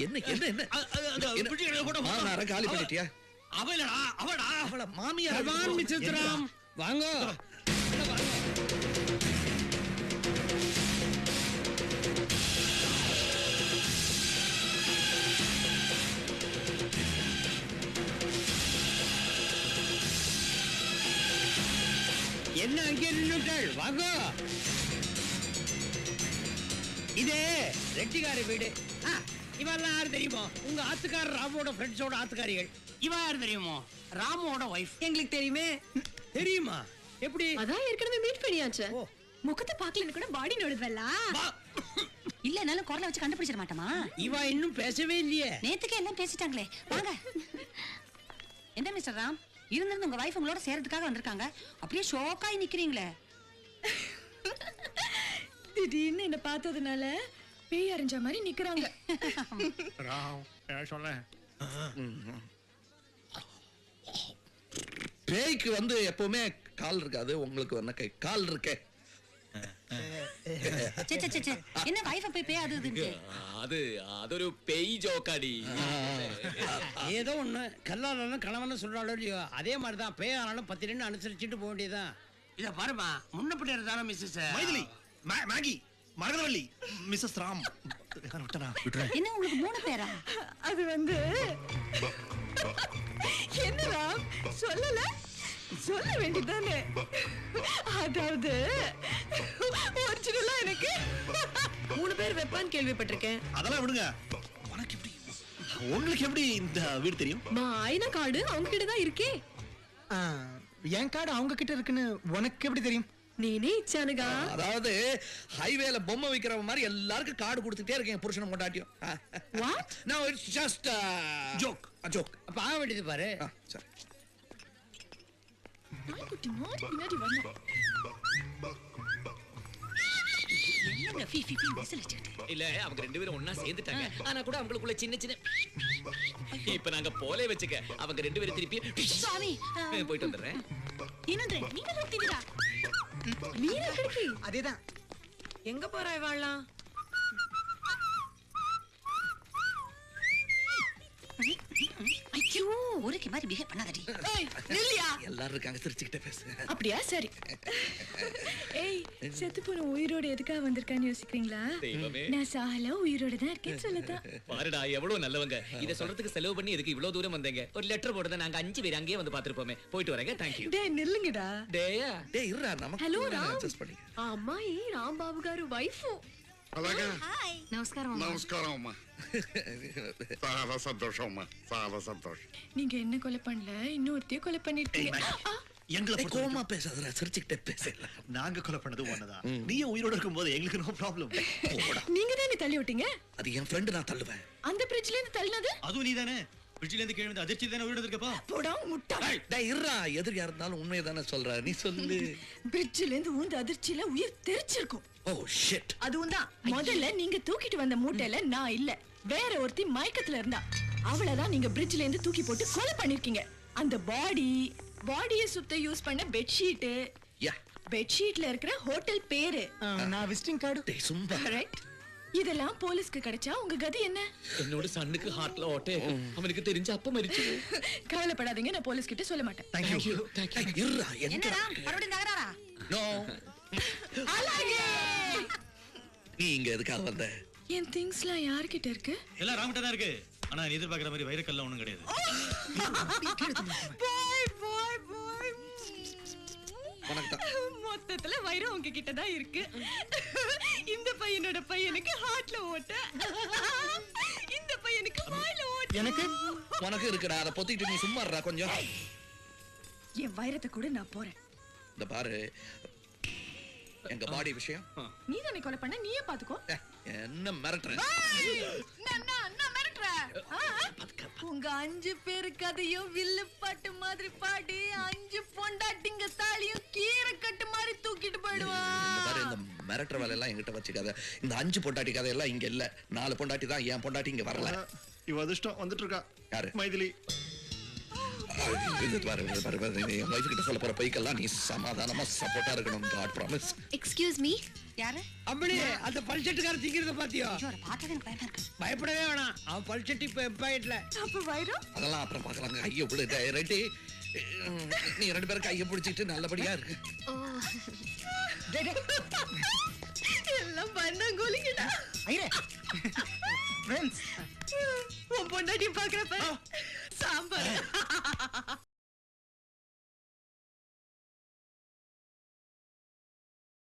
என்ன என்ன என்ன நான் காலி பண்ணிட்டியா? அவள மாமியார் மிச்சராம் வாங்க. என்ன அங்கே நின்னுட்டாள்? வாங்க. இதே ரெட்டிகாரி வீடு. இவெல்லாம் யாரு தெரியுமோ? உங்க ஆத்துக்காரர் ராமோட ஃப்ரெண்ட்ஸோட ஆத்துக்காரிகள். இவ யாரு தெரியுமோ? ராமோட வைஃப். எங்களுக்கு தெரியுமே. தெரியுமா? எப்படி? அதான் ஏற்கனவே மீட் பண்ணியாச்சு. முகத்தை பார்க்கலன்னு கூட பாடி நோடுவல்ல. இல்ல என்னால குரலை வச்சு கண்டுபிடிச்சிட மாட்டோமா? இவ இன்னும் பேசவே இல்லையே. நேத்துக்கே எல்லாம் பேசிட்டாங்களே. வாங்க. என்ன மிஸ்டர் ராம், இருந்திருந்து உங்க வைஃப் உங்களோட சேர்றதுக்காக வந்திருக்காங்க. அப்படியே ஷோக்காய் நிக்கிறீங்களே. திடீர்னு என்ன பார்த்ததுனால பேய் அறிஞ்ச மாதிரி நிக்கிறாங்க. பேய்க்கு வந்து எப்பவுமே கால் இருக்காது, உங்களுக்கு என்ன கை கால் இருக்கே. என்ன வைஃப் போய் பேய் அது அതൊരു பேய் ஜோக்காடி. ஏதோ ஒண்ணு கல்லாலும் கணவன் சொல்றாளோ இல்லையோ, அதே மாதிரிதான் பேயானாலும் 10 நின்னு அனுசரிச்சுட்டு போக வேண்டியதான். இத பாருமா, முன்னப்பட்டு இருந்தாலும் Mrs Maithili, Maggie, Maragathavalli, Mrs Ram. என்ன உங்களுக்கு 3 பேரா? அது வந்து என்னடா சொல்லல, சொல்ல வேண்டியதானே. அதாவது ஒரிஜினலா எனக்கு 3 பேர் வெப்பான்னு கேள்விப்பட்டிருக்கேன். அதெல்லாம் விடுங்க. உங்களுக்கு எப்படி இந்த வீடு தெரியும்? ஐனா கார்டு அவங்க கிட்ட தான் இருக்கே. என் கார்டு அவங்க கிட்ட இருக்குன்னு உனக்கு எப்படி தெரியும்? நீனே இச்சானுகா. அதாவது ஹைவேல பொம்மை விக்கிறவங்க மாதிரி எல்லாருக்கும் கார்டு கொடுத்துட்டே இருக்கேன் புருஷனை கொண்டாட்டியும். What? No, it's just joke. Joke. அப்ப ஆக வேண்டியது பாரு. சரி. நாய்க்குட்டி மாடி பின்னாடி வரணும். என்ன ஃபீ ஃபீ விசில் அடிச்சிட்டு. இல்ல அவங்க 2 பேரும் ஒண்ணா சேர்ந்துட்டாங்க. ஆனா கூட அவங்களுக்குள்ள சின்ன சின்ன இப்ப நாங்க போலே வச்சுக்க. அவங்க 2 பேரும் திருப்பி சாமி போயிட்டு வந்துறேன். என்னன்றே நீங்க நிறுத்திடுடா. மீனா கிடக்கி. அதேதான். எங்க போறாய் வாழலாம்? ஐயோ ஒருக்கி மாதிரி பிஹேவ் பண்ணாதடி. ஏய் நில்லியா. எல்லாரும் இருக்காங்க, சிரிச்சுக்கிட்டே பேசு. அப்படியா? சரி. ஏய் செத்து போன உயிரோட எதுக்காக வந்திருக்கான்னு யோசிக்கிறீங்களா? தெய்வமே. நான் சாகல, உயிரோட தான் இருக்கேன்னு சொல்லதான். பாருடா எவ்வளவு நல்லவங்க. இத சொல்றதுக்கு செலவு பண்ணி எதுக்கு இவ்வளவு தூரம் வந்தீங்க? ஒரு லெட்டர் போடுறத நாங்க 5 பேர் அங்கேயே வந்து பாத்துட்டு போயிட்டு வரேங்க. Thank you. டேய் நில்லுங்கடா. டேயா டேய் இருடா, நமக்கு ஹலோ ராம். அட்ஜஸ்ட் பண்ணிக்க. అమ్మాయి రాంబాబు గారు వైఫ్. అలాగే நமஸ்காரம். నమస్కారం అమ్మా. చాలా సంతోషం అమ్మా, చాలా సంతోషం. நீங்க என்ன கொலை பண்ணல, இன்னொருத்தைய கொலை பண்ணிருக்கீங்க. எங்களை டேய் கோமா பேசாதடா, சிரிச்சுக்கிட்டே பேசு. நாங்க கொலை பண்ணது ஒண்ணுதான். நீயும் உயிரோட இருக்கும்போது எங்களுக்கு நோ ப்ராப்ளம். நீங்க தானே தள்ளி விட்டீங்க. அது என் ஃப்ரெண்ட், நான் தள்ளுவேன். அந்த பிரிட்ஜ்ல இருந்து தள்ளினது அதுவும் நீதானே. பிரிட்ஜ்ல இருந்து கீழ வந்து அதிர்ச்சி தானே உயிரோட இருக்கப்பா. போடா முட்டா. டேய் இருடா, எதிரியா இருந்தாலும் உண்மையை தானே சொல்ற, நீ சொல்லு. பிரிட்ஜ்ல இருந்து ஊந்து அதிர்ச்சியில உயிர் தெரிச்சிருக்கும். Oh shit. அதுவும் தான். முதல்ல நீங்க தூக்கிட்டு வந்த மூட்டையில நான் இல்ல, வேற ஒருத்தி மயக்கத்துல இருந்தா. அவளதான் நீங்க பிரிட்ஜ்ல இருந்து தூக்கி போட்டு கொலை பண்ணிருக்கீங்க. அந்த பாடியை சுத்த யூஸ் பண்ண பெட்ஷீட், பெட்ஷீட்ல இருக்கிற ஹோட்டல் பேரு, நான் விசிட்டிங் கார்டு. டேய் சும்மா. கரெக்ட். இதெல்லாம் போலீஸ்க்கு கிடைச்சா உங்க கதி என்ன? என்னோட சன்னுக்கு ஹார்ட்ல ஓட்டே. அவனுக்கு தெரிஞ்ச அப்ப மரிச்சு. கவலைப்படாதீங்க, நான் போலீஸ் கிட்ட சொல்ல மாட்டேன். Thank you. இருடா, என்னடா மறுபடியும் நகராரா? நோ. அழகே. நீ இங்க எதுக்காக வந்த? என் திங்ஸ்லாம் யார்கிட்ட இருக்கு? எல்லாம் ராம்கிட்ட தான் இருக்கு. ஆனா நீ எதிர்பார்க்கிற மாதிரி வைரக்கல்ல ஒண்ணும் கிடையாது. பாய் பாய் பாய். வணக்கம். மொத்தத்துல வைரம் உங்க கிட்ட தான் இருக்கு. இந்த பையனோட பையனுக்கு ஹார்ட்ல ஓட்ட, இந்த பையனுக்கு வாயில ஓட்ட. எனக்கு உனக்கு இருக்குடா, அத பொத்திட்டு நீ சும்மா இருடா கொஞ்சம். என் வைரத்தை கூட நான் போறேன். இந்த பாரு, எங்க பாடி விஷயம் நீ தானே கொலை பண்ண, நீயே பாத்துக்கோ. என்ன மிரட்டுற? உங்க 5 பேரு கதையும் வில்லு பாட்டு மாதிரி பாடி 5 பொண்டாட்டிங்க தாலியும் கீரை கட்டு மாதிரி தூக்கிட்டு போயிடுவான். இந்த மிரட்டுற வேலை எல்லாம் என்கிட்ட வச்சுக்காத. இந்த 5 பொண்டாட்டி கதை எல்லாம் இங்க இல்ல. 4 பொண்டாட்டி தான். என் பொண்டாட்டி இங்க வரல. இவ அதிர்ஷ்டம் வந்துட்டு இருக்கா. யாரு? மைதிலி. என் வைஃப் கிட்ட சொல்ல போற பைக்கெல்லாம் நீ சமாதானமா சப்போர்ட்டா இருக்கணும். God promise. Excuse me. யாரு அப்படி அந்த பல்செட்டுக்கார திங்கிறத பாத்தியோ? ஐயோ பார்த்தது எனக்கு பயமா இருக்கு. பயப்படவே வேணாம், அவன் பல்செட்டு இப்ப எம்பாயிட்ல. அப்ப வைரம் அதெல்லாம் அப்புறம் பார்க்கலாங்க. ஐயோ விடு ரெட்டி, நீ 2 பேரும் கையை பிடிச்சிட்டு நல்லபடியா இருக்கு. எல்லாம் பண்ண கோலிங்கடா. ஐயரே